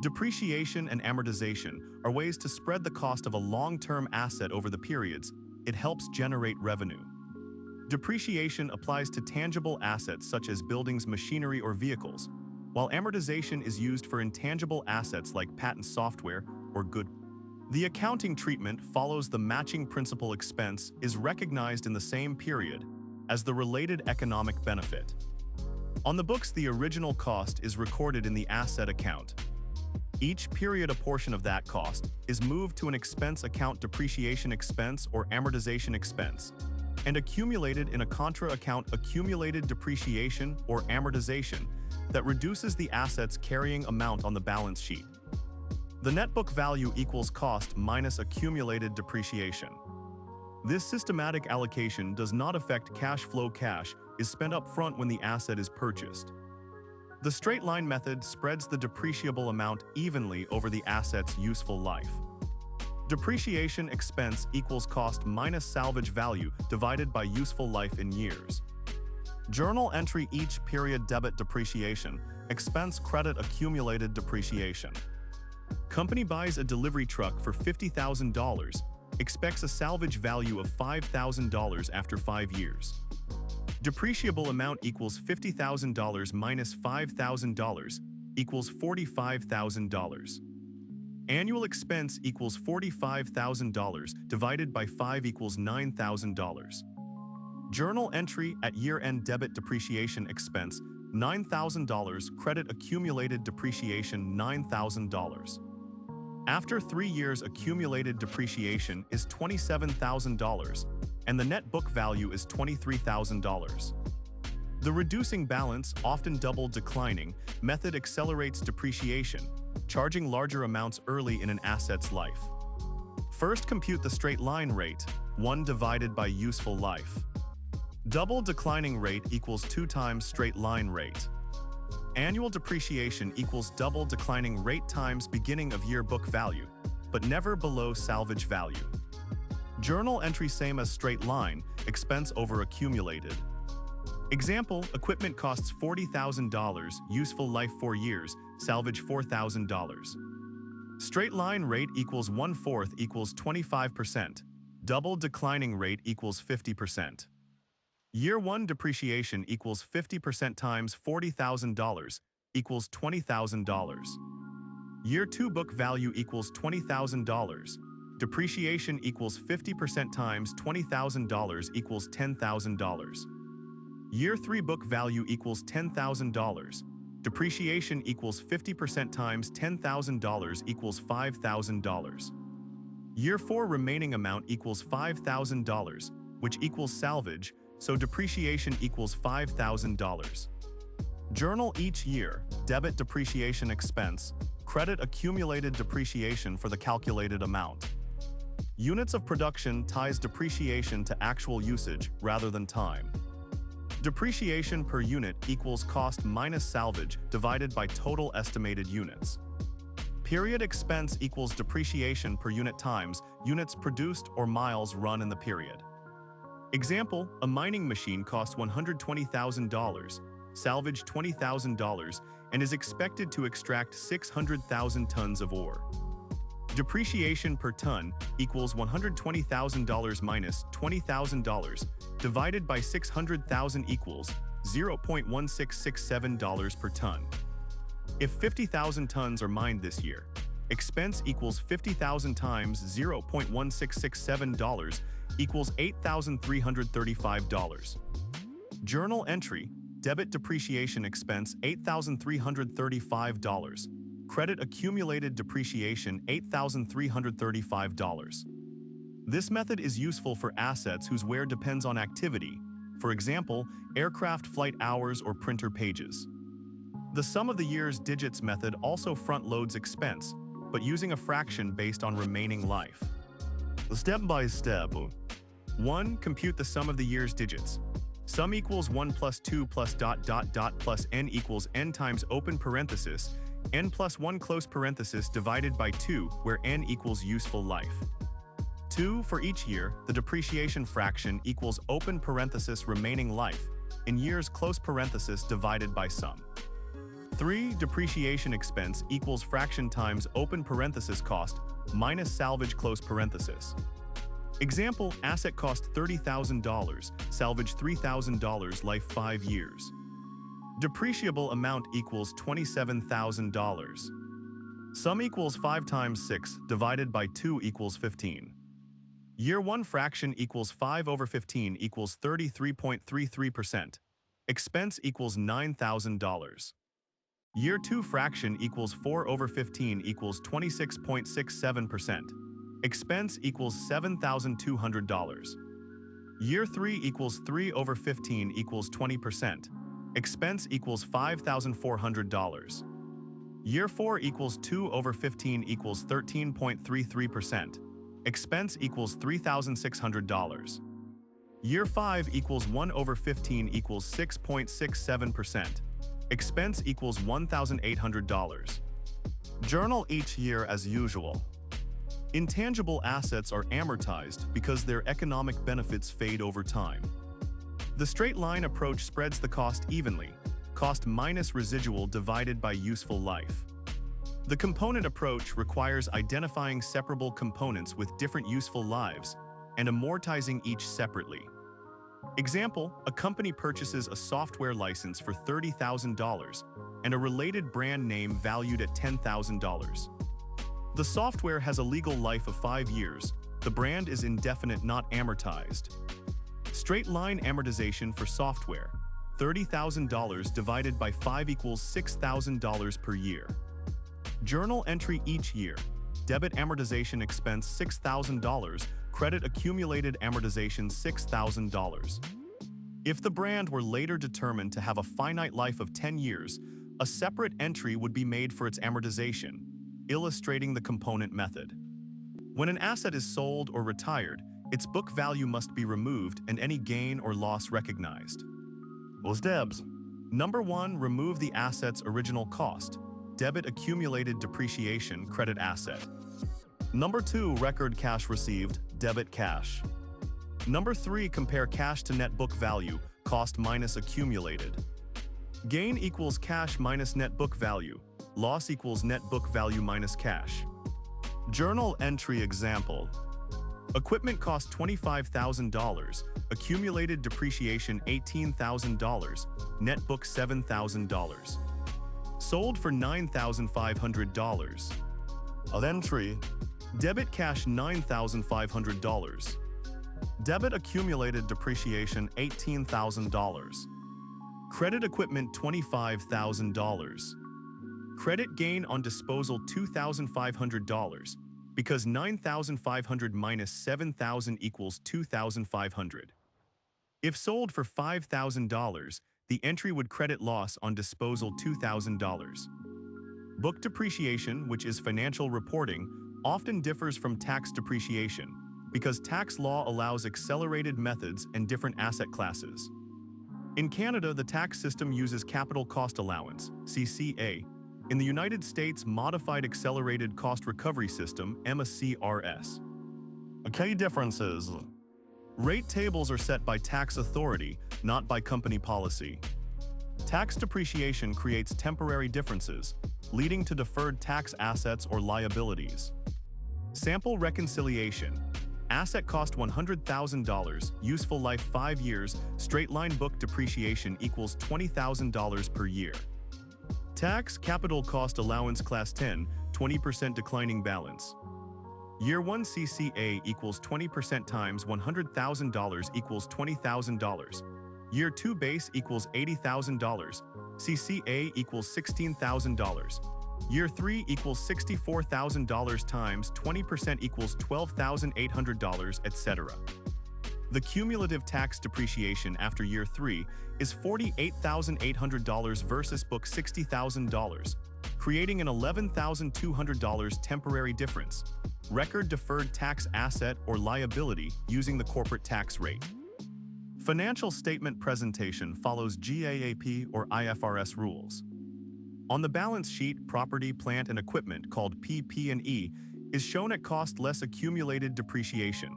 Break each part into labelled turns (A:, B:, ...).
A: Depreciation and amortization are ways to spread the cost of a long-term asset over the periods it helps generate revenue. Depreciation applies to tangible assets such as buildings, machinery, or vehicles, while amortization is used for intangible assets like patent software or goods. The accounting treatment follows the matching principal. Expense is recognized in the same period as the related economic benefit. On the books, the original cost is recorded in the asset account. Each period, a portion of that cost is moved to an expense account, depreciation expense or amortization expense, and accumulated in a contra account, accumulated depreciation or amortization, that reduces the asset's carrying amount on the balance sheet. The net book value equals cost minus accumulated depreciation. This systematic allocation does not affect cash flow. Cash is spent up front when the asset is purchased. The straight line method spreads the depreciable amount evenly over the asset's useful life. Depreciation expense equals cost minus salvage value divided by useful life in years. Journal entry: each period debit depreciation, expense credit accumulated depreciation. Company buys a delivery truck for $50,000, expects a salvage value of $5,000 after 5 years. Depreciable amount equals $50,000 minus $5,000 equals $45,000. Annual expense equals $45,000 divided by 5 equals $9,000. Journal entry: at year-end debit depreciation expense $9,000, credit accumulated depreciation $9,000. After 3 years, accumulated depreciation is $27,000, and the net book value is $23,000. The reducing balance, often double declining, method accelerates depreciation, charging larger amounts early in an asset's life. First, compute the straight line rate, 1 divided by useful life. Double declining rate equals 2 times straight line rate. Annual depreciation equals double declining rate times beginning of year book value, but never below salvage value. Journal entry: same as straight line, expense over accumulated. Example: equipment costs $40,000, useful life 4 years, salvage $4,000. Straight line rate equals 1/4 equals 25%. Double declining rate equals 50%. Year 1 depreciation equals 50% times $40,000 equals $20,000. Year 2 book value equals $20,000. Depreciation equals 50% times $20,000 equals $10,000. Year 3 book value equals $10,000. Depreciation equals 50% times $10,000 equals $5,000. Year 4 remaining amount equals $5,000, which equals salvage, so depreciation equals $5,000. Journal each year, debit depreciation expense, credit accumulated depreciation for the calculated amount. Units of production ties depreciation to actual usage rather than time. Depreciation per unit equals cost minus salvage divided by total estimated units. Period expense equals depreciation per unit times units produced or miles run in the period. Example: a mining machine costs $120,000, salvage $20,000, and is expected to extract 600,000 tons of ore. Depreciation per ton equals $120,000 minus $20,000 divided by 600,000 equals $0.1667 per ton. If 50,000 tons are mined this year, expense equals 50,000 times $0.1667 equals $8,335. Journal entry: debit depreciation expense $8,335. Credit accumulated depreciation $8,335. This method is useful for assets whose wear depends on activity, for example, aircraft flight hours or printer pages. The sum of the year's digits method also front-loads expense, but using a fraction based on remaining life. Step by step. 1. Compute the sum of the year's digits. Sum equals 1 plus 2 plus ... plus n equals n times open parenthesis, n plus 1 close parenthesis divided by 2, where n equals useful life. 2. For each year, the depreciation fraction equals open parenthesis remaining life, in years close parenthesis divided by sum. 3. Depreciation expense equals fraction times open parenthesis cost minus salvage close parenthesis. Example, asset cost $30,000, salvage $3,000, life 5 years. Depreciable amount equals $27,000. Sum equals 5 times 6 divided by 2 equals 15. Year 1 fraction equals 5 over 15 equals 33.33%. Expense equals $9,000. Year 2 fraction equals 4 over 15 equals 26.67%. Expense equals $7,200. Year 3 equals 3 over 15 equals 20%. Expense equals $5,400. Year 4 equals 2 over 15 equals 13.33%. Expense equals $3,600. Year 5 equals 1 over 15 equals 6.67%. Expense equals $1,800. Journal each year as usual. Intangible assets are amortized because their economic benefits fade over time. The straight line approach spreads the cost evenly, cost minus residual divided by useful life. The component approach requires identifying separable components with different useful lives and amortizing each separately. Example, a company purchases a software license for $30,000 and a related brand name valued at $10,000. The software has a legal life of 5 years. The brand is indefinite, not amortized. Straight line amortization for software, $30,000 divided by 5 equals $6,000 per year. Journal entry each year. Debit amortization expense $6,000, credit accumulated amortization $6,000. If the brand were later determined to have a finite life of 10 years, a separate entry would be made for its amortization, illustrating the component method. When an asset is sold or retired, its book value must be removed and any gain or loss recognized. What's debs? Number 1, remove the asset's original cost. Debit accumulated depreciation, credit asset. Number 2, record cash received, debit cash. Number 3, compare cash to net book value, cost minus accumulated. Gain equals cash minus net book value. Loss equals net book value minus cash. Journal entry example. Equipment cost $25,000, accumulated depreciation $18,000, net book $7,000. Sold for $9,500. Of entry. Debit cash $9,500. Debit accumulated depreciation $18,000. Credit equipment $25,000. Credit gain on disposal $2,500, because $9,500 minus $7,000 equals $2,500. If sold for $5,000, the entry would credit loss on disposal $2,000. Book depreciation, which is financial reporting, often differs from tax depreciation because tax law allows accelerated methods and different asset classes. In Canada, the tax system uses capital cost allowance, CCA. In the United States, Modified Accelerated Cost Recovery System, MACRS. Key differences. Rate tables are set by tax authority, not by company policy. Tax depreciation creates temporary differences, leading to deferred tax assets or liabilities. Sample reconciliation. Asset cost $100,000, useful life 5 years, straight line book depreciation equals $20,000 per year. Tax capital cost allowance class 10, 20% declining balance. Year 1 CCA equals 20% times $100,000 equals $20,000. Year 2 base equals $80,000. CCA equals $16,000. Year 3 equals $64,000 times 20% equals $12,800, etc. The cumulative tax depreciation after year 3 is $48,800 versus book $60,000, creating an $11,200 temporary difference. Record deferred tax asset or liability using the corporate tax rate. Financial statement presentation follows GAAP or IFRS rules. On the balance sheet, property, plant, and equipment, called PP&E, is shown at cost less accumulated depreciation.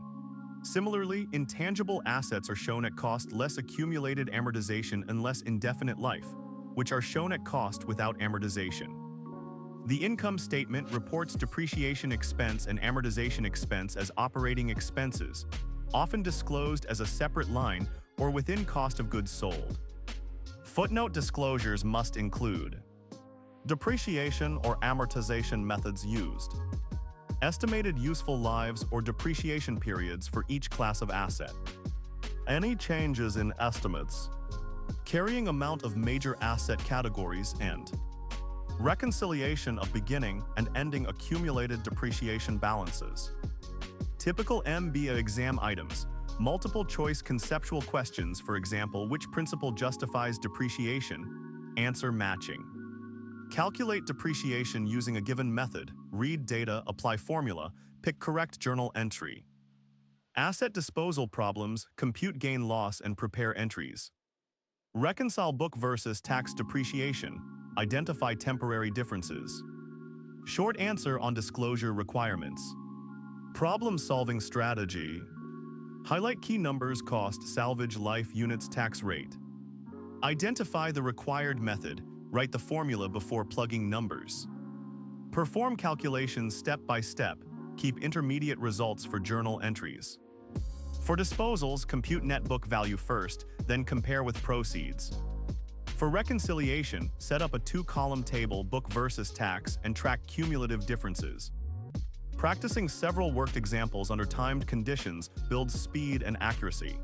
A: Similarly, intangible assets are shown at cost less accumulated amortization and less indefinite life. which are shown at cost without amortization. The income statement reports depreciation expense and amortization expense as operating expenses, often disclosed as a separate line or within cost of goods sold. Footnote disclosures must include depreciation or amortization methods used, estimated useful lives or depreciation periods for each class of asset, any changes in estimates, carrying amount of major asset categories, and reconciliation of beginning and ending accumulated depreciation balances. Typical MBA exam items: multiple choice conceptual questions, for example, which principle justifies depreciation? Answer matching. Calculate depreciation using a given method, read data, apply formula, pick correct journal entry. Asset disposal problems, compute gain-loss and prepare entries. Reconcile book versus tax depreciation, identify temporary differences. Short answer on disclosure requirements. Problem-solving strategy. Highlight key numbers: cost, salvage, life, units, tax rate. Identify the required method, write the formula before plugging numbers. Perform calculations step by step, keep intermediate results for journal entries. For disposals, compute net book value first, then compare with proceeds. For reconciliation, set up a two-column table, book versus tax, and track cumulative differences. Practicing several worked examples under timed conditions builds speed and accuracy.